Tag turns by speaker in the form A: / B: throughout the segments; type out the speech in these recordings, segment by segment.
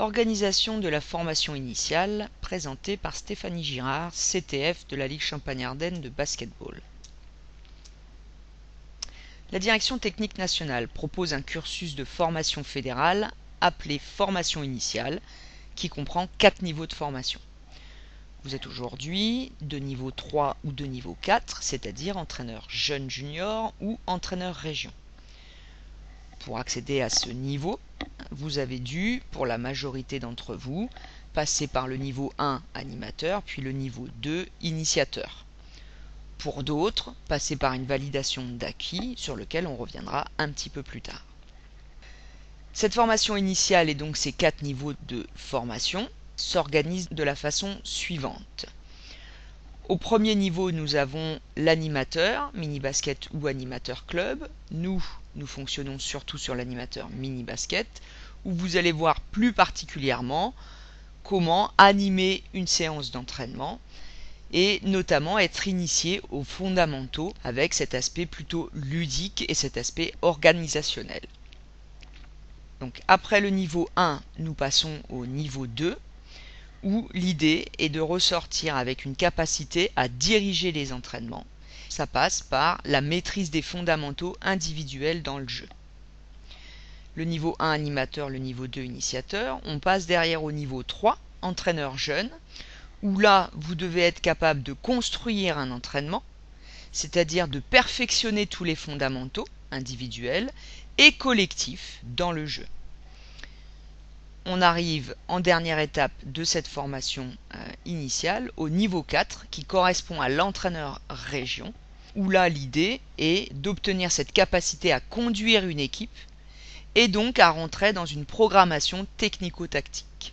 A: Organisation de la formation initiale présentée par Stéphanie Girard, CTF de la Ligue Champagne-Ardenne de basketball. La Direction technique nationale propose un cursus de formation fédérale appelé formation initiale qui comprend 4 niveaux de formation. Vous êtes aujourd'hui de niveau 3 ou de niveau 4, c'est-à-dire entraîneur jeune junior ou entraîneur région. Pour accéder à ce niveau, vous avez dû, pour la majorité d'entre vous, passer par le niveau 1 animateur, puis le niveau 2 initiateur. Pour d'autres, passer par une validation d'acquis sur lequel on reviendra un petit peu plus tard. Cette formation initiale et donc ces 4 niveaux de formation s'organisent de la façon suivante. Au premier niveau, nous avons l'animateur, mini-basket ou animateur club. Nous fonctionnons surtout sur l'animateur mini-basket, où vous allez voir plus particulièrement comment animer une séance d'entraînement et notamment être initié aux fondamentaux avec cet aspect plutôt ludique et cet aspect organisationnel. Donc après le niveau 1, nous passons au niveau 2, où l'idée est de ressortir avec une capacité à diriger les entraînements. Ça passe par la maîtrise des fondamentaux individuels dans le jeu. Le niveau 1 animateur, le niveau 2 initiateur, on passe derrière au niveau 3, entraîneur jeune, où là, vous devez être capable de construire un entraînement, c'est-à-dire de perfectionner tous les fondamentaux individuels et collectifs dans le jeu. On arrive en dernière étape de cette formation initiale au niveau 4 qui correspond à l'entraîneur région, où là l'idée est d'obtenir cette capacité à conduire une équipe et donc à rentrer dans une programmation technico-tactique.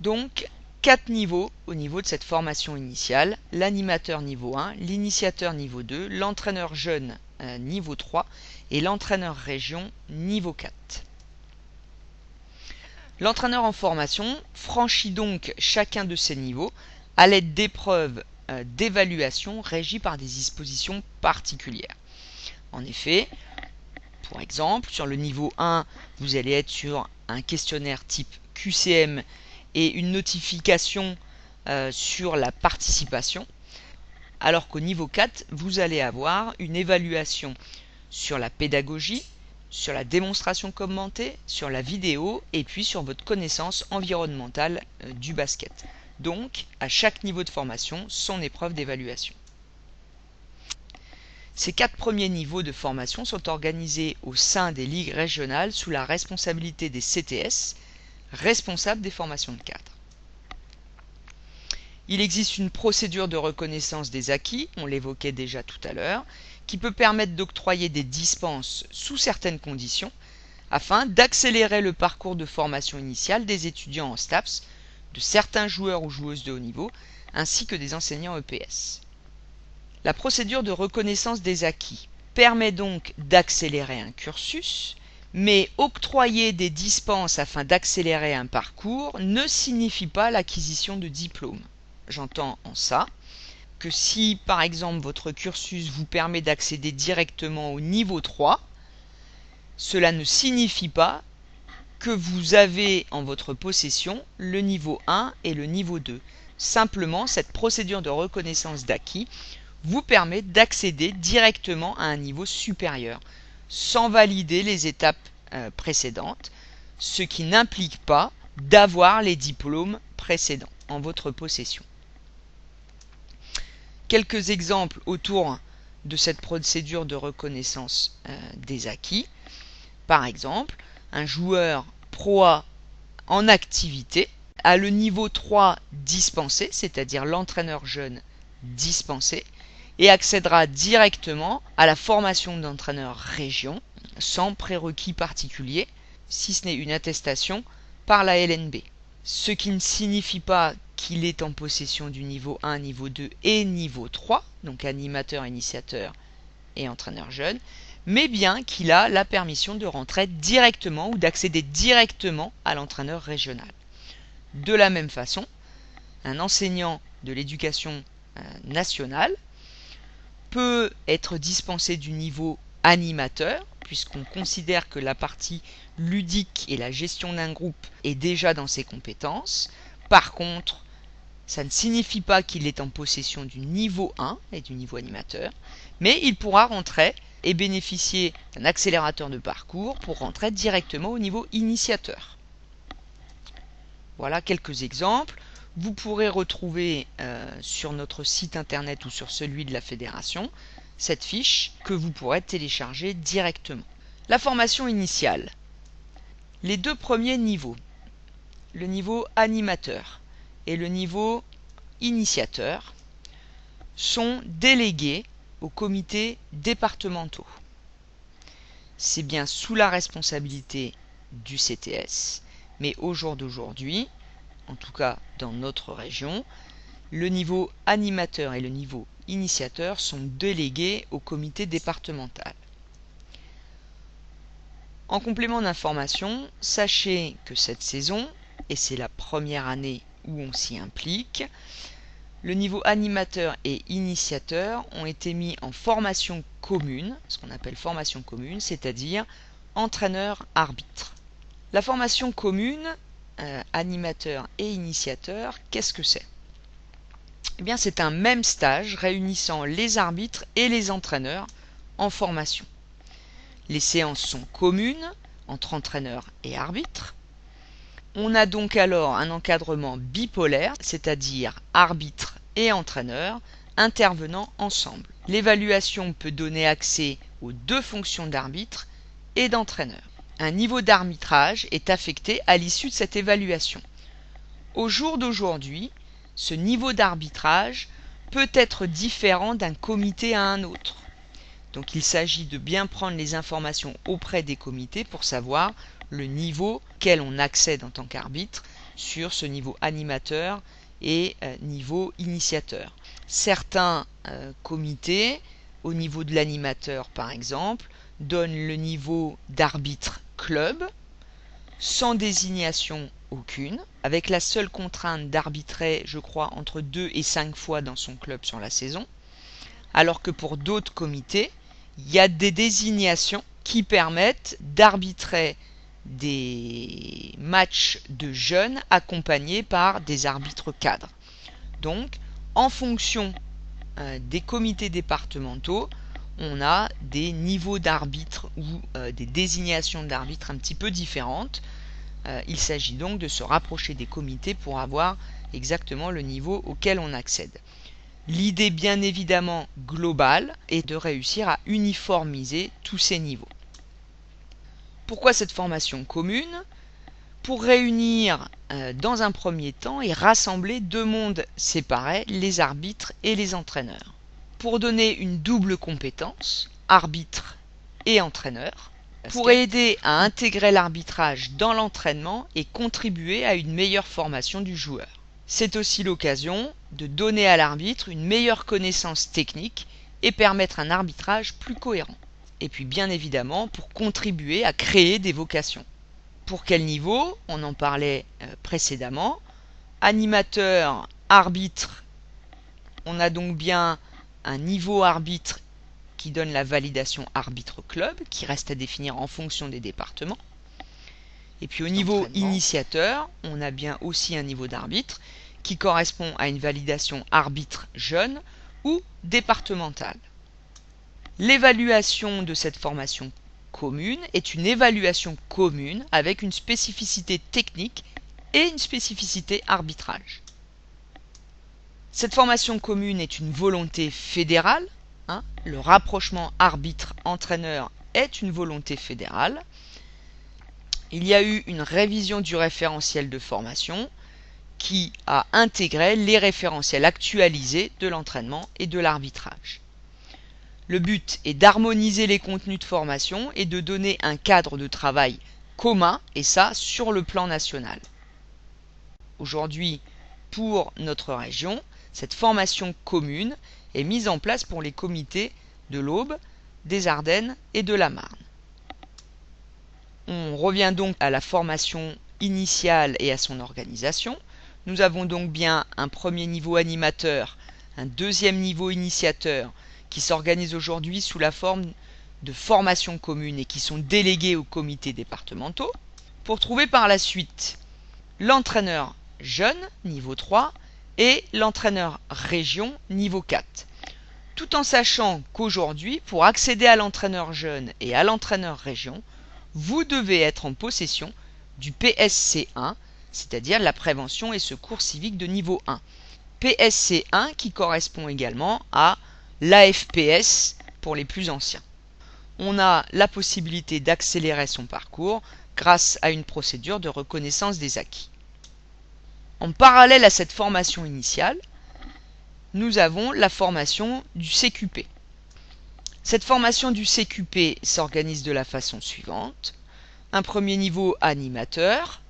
A: Donc 4 niveaux au niveau de cette formation initiale, l'animateur niveau 1, l'initiateur niveau 2, l'entraîneur jeune niveau 3 et l'entraîneur région niveau 4. L'entraîneur en formation franchit donc chacun de ces niveaux à l'aide d'épreuves d'évaluation régies par des dispositions particulières. En effet, pour exemple, sur le niveau 1, vous allez être sur un questionnaire type QCM et une notification sur la participation, alors qu'au niveau 4, vous allez avoir une évaluation sur la pédagogie, sur la démonstration commentée, sur la vidéo et puis sur votre connaissance environnementale du basket. Donc, à chaque niveau de formation, son épreuve d'évaluation. Ces 4 premiers niveaux de formation sont organisés au sein des ligues régionales sous la responsabilité des CTS, responsables des formations de cadre. Il existe une procédure de reconnaissance des acquis, on l'évoquait déjà tout à l'heure, qui peut permettre d'octroyer des dispenses sous certaines conditions afin d'accélérer le parcours de formation initiale des étudiants en STAPS, de certains joueurs ou joueuses de haut niveau, ainsi que des enseignants EPS. La procédure de reconnaissance des acquis permet donc d'accélérer un cursus, mais octroyer des dispenses afin d'accélérer un parcours ne signifie pas l'acquisition de diplômes. J'entends en ça que si par exemple votre cursus vous permet d'accéder directement au niveau 3, cela ne signifie pas que vous avez en votre possession le niveau 1 et le niveau 2. Simplement, cette procédure de reconnaissance d'acquis vous permet d'accéder directement à un niveau supérieur, sans valider les étapes précédentes, ce qui n'implique pas d'avoir les diplômes précédents en votre possession. Quelques exemples autour de cette procédure de reconnaissance des acquis. Par exemple, un joueur Pro A en activité a le niveau 3 dispensé, c'est-à-dire l'entraîneur jeune dispensé, et accédera directement à la formation d'entraîneur région sans prérequis particulier, si ce n'est une attestation par la LNB. Ce qui ne signifie pas qu'il est en possession du niveau 1, niveau 2 et niveau 3, donc animateur, initiateur et entraîneur jeune, mais bien qu'il a la permission de rentrer directement ou d'accéder directement à l'entraîneur régional. De la même façon, un enseignant de l'éducation nationale peut être dispensé du niveau animateur, puisqu'on considère que la partie ludique et la gestion d'un groupe est déjà dans ses compétences. Par contre, ça ne signifie pas qu'il est en possession du niveau 1 et du niveau animateur, mais il pourra rentrer et bénéficier d'un accélérateur de parcours pour rentrer directement au niveau initiateur. Voilà quelques exemples. Vous pourrez retrouver sur notre site internet ou sur celui de la fédération cette fiche que vous pourrez télécharger directement. La formation initiale. Les deux premiers niveaux, le niveau animateur et le niveau initiateur, sont délégués aux comités départementaux. C'est bien sous la responsabilité du CTS, mais au jour d'aujourd'hui, en tout cas dans notre région, le niveau animateur et le niveau initiateur sont délégués au comité départemental. En complément d'information, sachez que cette saison, et c'est la première année où on s'y implique, le niveau animateur et initiateur ont été mis en formation commune, ce qu'on appelle formation commune, c'est-à-dire entraîneur-arbitre. La formation commune, animateur et initiateur, qu'est-ce que c'est? Eh bien, c'est un même stage réunissant les arbitres et les entraîneurs en formation. Les séances sont communes entre entraîneurs et arbitres. On a donc alors un encadrement bipolaire, c'est-à-dire arbitre et entraîneur intervenant ensemble. L'évaluation peut donner accès aux deux fonctions d'arbitre et d'entraîneur. Un niveau d'arbitrage est affecté à l'issue de cette évaluation. Au jour d'aujourd'hui, ce niveau d'arbitrage peut être différent d'un comité à un autre. Donc il s'agit de bien prendre les informations auprès des comités pour savoir le niveau auquel on accède en tant qu'arbitre sur ce niveau animateur et niveau initiateur. Certains comités, au niveau de l'animateur par exemple, donnent le niveau d'arbitre club, sans désignation aucune, avec la seule contrainte d'arbitrer, je crois, entre 2 et 5 fois dans son club sur la saison, alors que pour d'autres comités, il y a des désignations qui permettent d'arbitrer des matchs de jeunes accompagnés par des arbitres cadres. Donc, en fonction des comités départementaux, on a des niveaux d'arbitres ou des désignations d'arbitres un petit peu différentes. Il s'agit donc de se rapprocher des comités pour avoir exactement le niveau auquel on accède. L'idée bien évidemment globale est de réussir à uniformiser tous ces niveaux. Pourquoi cette formation commune? Pour réunir dans un premier temps et rassembler deux mondes séparés, les arbitres et les entraîneurs. Pour donner une double compétence, arbitre et entraîneur, pour aider à intégrer l'arbitrage dans l'entraînement et contribuer à une meilleure formation du joueur. C'est aussi l'occasion de donner à l'arbitre une meilleure connaissance technique et permettre un arbitrage plus cohérent. Et puis bien évidemment pour contribuer à créer des vocations. Pour quel niveau? On en parlait précédemment. Animateur, arbitre, on a donc bien un niveau arbitre qui donne la validation arbitre-club, qui reste à définir en fonction des départements. Et puis au niveau initiateur, on a bien aussi un niveau d'arbitre qui correspond à une validation arbitre jeune ou départementale. L'évaluation de cette formation commune est une évaluation commune avec une spécificité technique et une spécificité arbitrage. Cette formation commune est une volonté fédérale. Le rapprochement arbitre-entraîneur est une volonté fédérale. Il y a eu une révision du référentiel de formation qui a intégré les référentiels actualisés de l'entraînement et de l'arbitrage. Le but est d'harmoniser les contenus de formation et de donner un cadre de travail commun, et ça sur le plan national. Aujourd'hui, pour notre région, cette formation commune est mise en place pour les comités de l'Aube, des Ardennes et de la Marne. On revient donc à la formation initiale et à son organisation. Nous avons donc bien un premier niveau animateur, un deuxième niveau initiateur qui s'organise aujourd'hui sous la forme de formation commune et qui sont délégués aux comités départementaux, pour trouver par la suite l'entraîneur jeune, niveau 3, et l'entraîneur région, niveau 4. Tout en sachant qu'aujourd'hui, pour accéder à l'entraîneur jeune et à l'entraîneur région, vous devez être en possession du PSC1, c'est-à-dire la prévention et secours civique de niveau 1. PSC1 qui correspond également à l'AFPS pour les plus anciens. On a la possibilité d'accélérer son parcours grâce à une procédure de reconnaissance des acquis. En parallèle à cette formation initiale, nous avons la formation du CQP. Cette formation du CQP s'organise de la façon suivante. Un premier niveau animateur,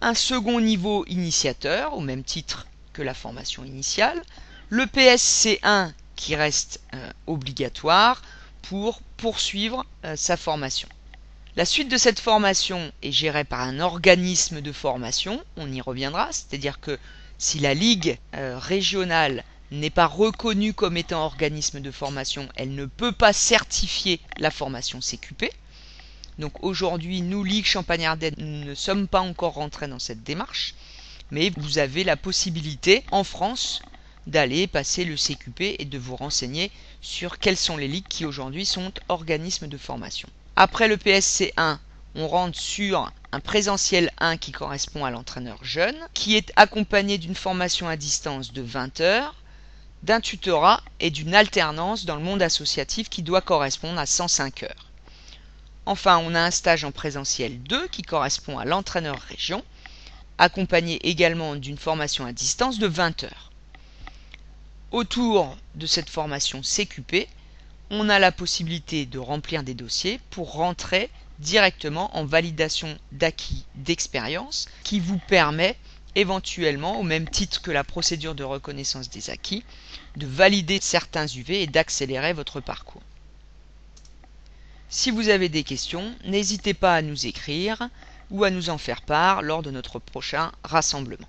A: un second niveau initiateur, au même titre que la formation initiale, le PSC1 qui reste obligatoire pour poursuivre sa formation. La suite de cette formation est gérée par un organisme de formation, on y reviendra, c'est-à-dire que si la ligue régionale n'est pas reconnue comme étant organisme de formation, elle ne peut pas certifier la formation CQP. Donc aujourd'hui, nous, Ligue Champagne-Ardenne, nous ne sommes pas encore rentrés dans cette démarche, mais vous avez la possibilité en France d'aller passer le CQP et de vous renseigner sur quelles sont les ligues qui aujourd'hui sont organismes de formation. Après le PSC1, on rentre sur un présentiel 1 qui correspond à l'entraîneur jeune, qui est accompagné d'une formation à distance de 20 heures, d'un tutorat et d'une alternance dans le monde associatif qui doit correspondre à 105 heures. Enfin, on a un stage en présentiel 2 qui correspond à l'entraîneur région, accompagné également d'une formation à distance de 20 heures. Autour de cette formation CQP, on a la possibilité de remplir des dossiers pour rentrer directement en validation d'acquis d'expérience qui vous permet éventuellement, au même titre que la procédure de reconnaissance des acquis, de valider certains UV et d'accélérer votre parcours. Si vous avez des questions, n'hésitez pas à nous écrire ou à nous en faire part lors de notre prochain rassemblement.